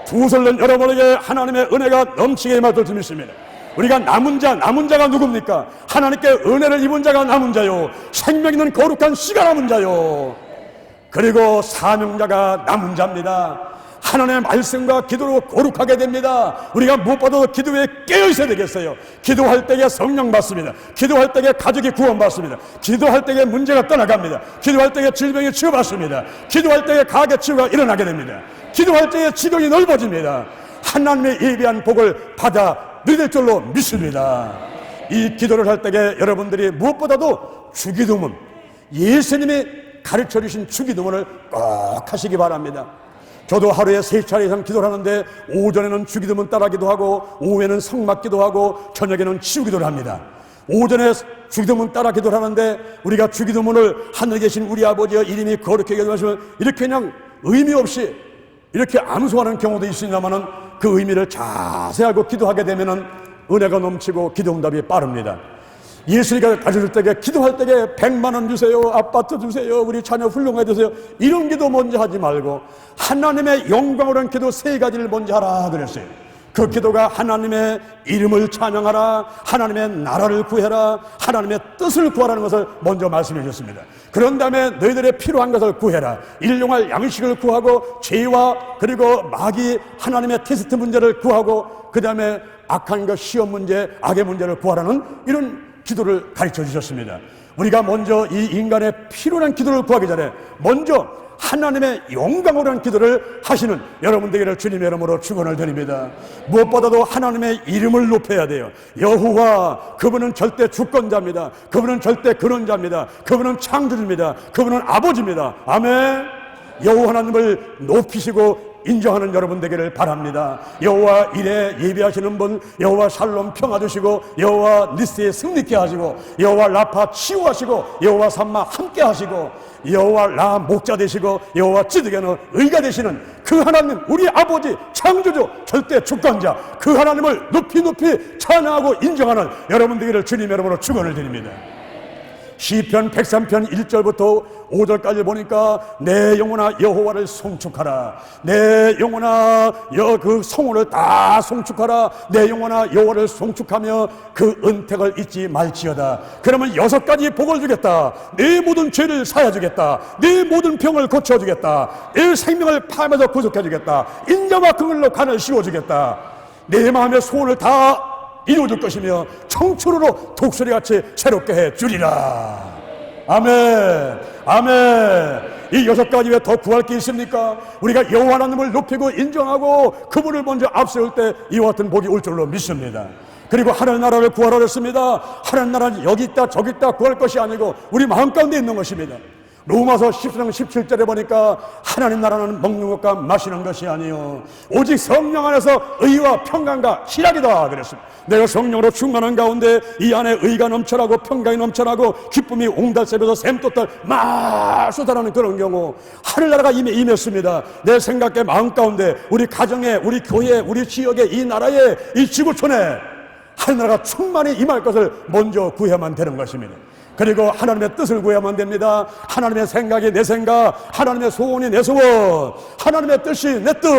두 손은 여러분에게 하나님의 은혜가 넘치게 임할 줄 믿습니다. 우리가 남은 자가 누굽니까? 하나님께 은혜를 입은 자가 남은 자요, 생명 있는 거룩한 씨가 남은 자요, 그리고 사명자가 남은 자입니다. 하나님의 말씀과 기도로 거룩하게 됩니다. 우리가 무엇보다도 기도에 깨어 있어야 되겠어요. 기도할 때에 성령 받습니다. 기도할 때에 가족이 구원받습니다. 기도할 때에 문제가 떠나갑니다. 기도할 때에 질병이 치유받습니다. 기도할 때에 가게 치유가 일어나게 됩니다. 기도할 때에 지경이 넓어집니다. 하나님의 예비한 복을 받아 누릴 줄로 믿습니다. 이 기도를 할 때에 여러분들이 무엇보다도 주기도문, 예수님이 가르쳐 주신 주기도문을 꼭 하시기 바랍니다. 저도 하루에 3차례 이상 기도를 하는데 오전에는 주기도문 따라 기도하고 오후에는 성막 기도하고 저녁에는 치유기도를 합니다. 오전에 주기도문 따라 기도를 하는데 우리가 주기도문을 하늘에 계신 우리 아버지의 이름이 거룩하게 여기시면 이렇게 그냥 의미 없이 이렇게 암송하는 경우도 있습니다만은 그 의미를 자세히 알고 기도하게 되면은 은혜가 넘치고 기도 응답이 빠릅니다. 예수님이 가르칠 때에 기도할 때에 100만 원 주세요, 아파트 주세요, 우리 자녀 훌륭하게 주세요, 이런 기도 먼저 하지 말고 하나님의 영광으로 한 기도 3가지를 먼저 하라 그랬어요. 그 기도가 하나님의 이름을 찬양하라, 하나님의 나라를 구해라, 하나님의 뜻을 구하라는 것을 먼저 말씀해 주셨습니다. 그런 다음에 너희들의 필요한 것을 구해라, 일용할 양식을 구하고 죄와 그리고 마귀 하나님의 테스트 문제를 구하고 그 다음에 악한 것 시험 문제, 악의 문제를 구하라는 이런 기도를 가르쳐 주셨습니다. 우리가 먼저 이 인간의 필요한 기도를 구하기 전에 먼저 하나님의 영광으로 한 기도를 하시는 여러분들에게 주님의 이름으로 축원을 드립니다. 무엇보다도 하나님의 이름을 높여야 돼요. 여호와, 그분은 절대 주권자입니다. 그분은 절대 근원자입니다. 그분은 창조주입니다. 그분은 아버지입니다. 아멘. 여호와 하나님을 높이시고 인정하는 여러분 되기를 바랍니다. 여호와 이레 예비하시는 분, 여호와 샬롬 평화 주시고, 여호와 니스에 승리케 하시고, 여호와 라파 치유하시고, 여호와 삼마 함께 하시고, 여호와 라 목자 되시고, 여호와 찌드게는 의가 되시는 그 하나님, 우리 아버지 창조주 절대 주권자, 그 하나님을 높이 찬양하고 인정하는 여러분 되기를 주님의 이름으로 축원을 드립니다. 시편 103편 1절부터 5절까지 보니까 내 영혼아 여호와를 송축하라, 내 영혼아 그 성호를 다 송축하라, 내 영혼아 여호와를 송축하며 그 은택을 잊지 말지어다. 그러면 6가지 복을 주겠다. 내 모든 죄를 사여주겠다. 내 모든 병을 고쳐주겠다. 내 생명을 파하면서 구속해주겠다. 인자와 그걸로 간을 씌워주겠다. 내 마음의 소원을 다 이루어줄 것이며 청춘으로 독수리같이 새롭게 해주리라. 아멘, 아멘. 이 6가지 외에 더 구할 게 있습니까? 우리가 여호와 하나님을 높이고 인정하고 그분을 먼저 앞세울 때 이와 같은 복이 올 줄로 믿습니다. 그리고 하늘 나라를 구하라 했습니다. 하늘 나라는 여기 있다 저기 있다 구할 것이 아니고 우리 마음 가운데 있는 것입니다. 로마서 14장 17절에 보니까 하나님 나라는 먹는 것과 마시는 것이 아니요 오직 성령 안에서 의와 평강과 희락이다 그랬습니다. 내가 성령으로 충만한 가운데 이 안에 의가 넘쳐나고 평강이 넘쳐나고 기쁨이 옹달새면서 샘솟달 막 쏟아나는 그런 경우 하늘나라가 이미 임했습니다. 내 생각의 마음 가운데 우리 가정에 우리 교회에 우리 지역에 이 나라에 이 지구촌에 하늘나라가 충만히 임할 것을 먼저 구해야만 되는 것입니다. 그리고 하나님의 뜻을 구해야만 됩니다. 하나님의 생각이 내 생각, 하나님의 소원이 내 소원, 하나님의 뜻이 내 뜻,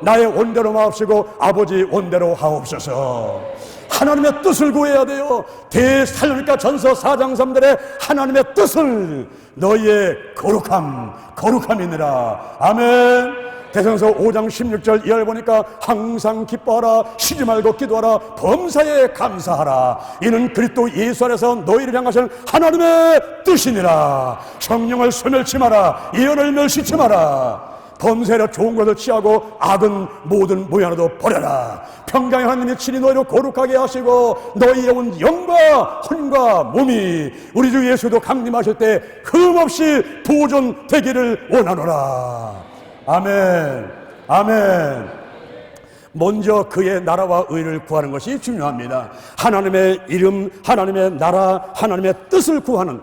나의 원대로 마옵시고 아버지 원대로 하옵소서. 하나님의 뜻을 구해야 돼요. 데살로니가 전서 4장 3절에 하나님의 뜻을 너희의 거룩함이니라. 아멘. 대성서 5장 16절 이하를 보니까 항상 기뻐하라, 쉬지 말고 기도하라, 범사에 감사하라. 이는 그리스도 예수 안에서 너희를 향하신 하나님의 뜻이니라. 성령을 소멸치 마라, 예언을 멸시치 마라. 범사에 좋은 것을 취하고 악은 모든 모양으로 버려라. 평강의 하나님이 친히 너희를 거룩하게 하시고 너희의 온 영과 혼과 몸이 우리 주 예수도 강림하실 때 흠없이 보존되기를 원하노라. 아멘, 아멘. 먼저 그의 나라와 의를 구하는 것이 중요합니다. 하나님의 이름, 하나님의 나라, 하나님의 뜻을 구하는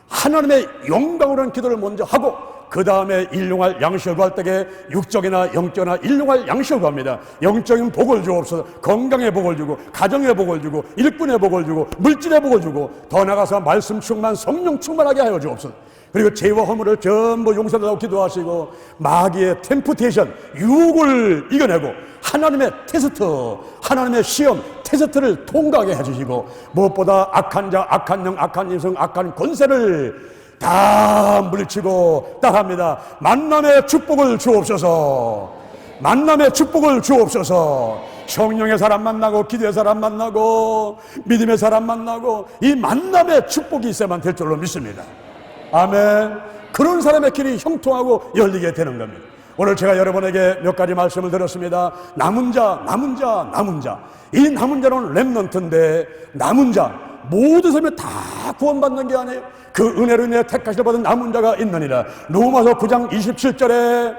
하나님의 영광으로 하는 기도를 먼저 하고 그 다음에 일용할 양식을 구할 때에 육적이나 영적이나 일용할 양식을 구합니다. 영적인 복을 주옵소서. 건강의 복을 주고 가정의 복을 주고 일꾼의 복을 주고 물질의 복을 주고 더 나아가서 말씀 충만 성령 충만하게 하여 주옵소서. 그리고 죄와 허물을 전부 용서하라고 기도하시고 마귀의 템프테이션 유혹을 이겨내고 하나님의 테스트, 하나님의 시험 테스트를 통과하게 해주시고 무엇보다 악한 자, 악한 영, 악한 인성, 악한 권세를 다 물리치고 따라합니다. 만남의 축복을 주옵소서. 만남의 축복을 주옵소서. 성령의 사람 만나고 기도의 사람 만나고 믿음의 사람 만나고 이 만남의 축복이 있어야만 될 줄로 믿습니다. 아멘. 그런 사람의 길이 형통하고 열리게 되는 겁니다. 오늘 제가 여러분에게 몇 가지 말씀을 드렸습니다. 남은 자. 이 남은 자는 렘넌트인데 남은 자 모든 사람이 다 구원받는 게 아니에요. 그 은혜로 인해 택하실 받은 남은 자가 있느니라. 로마서 9장 27절에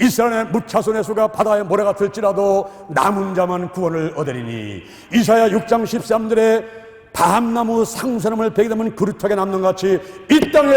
이스라엘의 무차손의 수가 바다의 모래가 들지라도 남은 자만 구원을 얻으리니 이사야 6장 13절에 밤나무 상수나무를 베게 되면 그루터게 남는 같이 이 땅에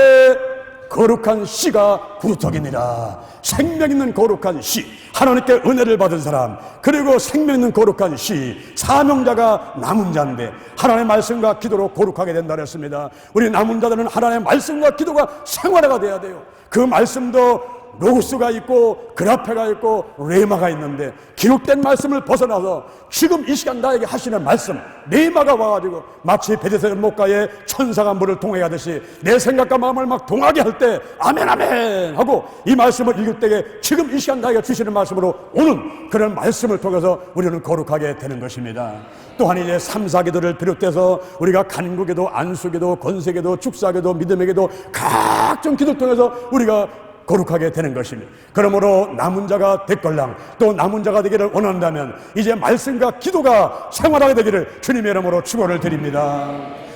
거룩한 씨가 구속이니라. 생명 있는 거룩한 씨, 하나님께 은혜를 받은 사람, 그리고 생명 있는 거룩한 씨, 사명자가 남은 자인데 하나님의 말씀과 기도로 거룩하게 된다 그랬습니다. 우리 남은 자들은 하나님의 말씀과 기도가 생활화가 돼야 돼요. 그 말씀도 로고스가 있고 그라페가 있고 레마가 있는데, 기록된 말씀을 벗어나서 지금 이 시간 나에게 하시는 말씀, 레마가 와가지고 마치 베데스다 목가에 천사가 물을 동해하듯이 내 생각과 마음을 막 동하게 할 때 아멘 아멘 하고 이 말씀을 읽을 때에 지금 이 시간 나에게 주시는 말씀으로 오는 그런 말씀을 통해서 우리는 거룩하게 되는 것입니다. 또한 이제 3, 4기도를 비롯해서 우리가 간구기도, 안수기도, 권세기도, 축사기도, 믿음의 기도, 각종 기도를 통해서 우리가 거룩하게 되는 것입니다. 그러므로 남은 자가 됐걸랑, 또 남은 자가 되기를 원한다면 이제 말씀과 기도가 생활하게 되기를 주님의 이름으로 축원을 드립니다.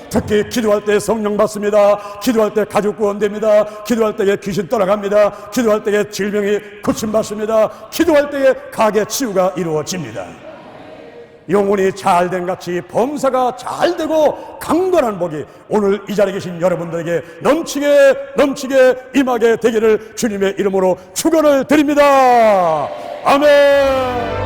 특히 기도할 때 성령 받습니다. 기도할 때 가족 구원됩니다. 기도할 때에 귀신 떠나갑니다. 기도할 때에 질병이 고침받습니다. 기도할 때에 가게 치유가 이루어집니다. 영혼이 잘된 같이 범사가 잘되고 강건한 복이 오늘 이 자리에 계신 여러분들에게 넘치게 임하게 되기를 주님의 이름으로 축원을 드립니다. 아멘.